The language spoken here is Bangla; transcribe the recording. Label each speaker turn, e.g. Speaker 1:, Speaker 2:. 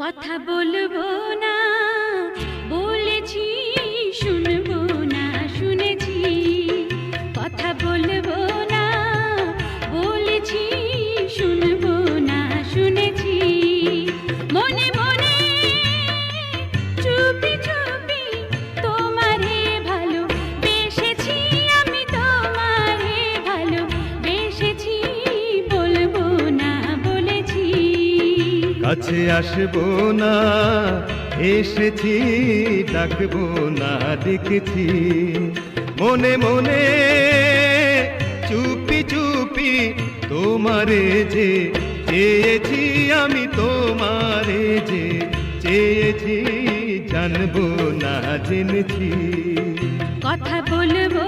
Speaker 1: কথা বলবো না বলেছি, শুনবো না শুনেছি। কথা বলবো না বলেছি, শুনবো না শুনেছি। মনে মনে চুপি চুপি তোমারে ভালো বেসেছি, আমি তোমারে ভালো বেসেছি। বলবো না বলেছি।
Speaker 2: কাছে আসবো না এসেছি, ডাকবো না ডেকেছি। মনে মনে চুপি চুপি তোমারে যে চেয়েছি, আমি তোমারে যে চেয়েছি। জানবো না জেনেছি।
Speaker 1: কথা বলবো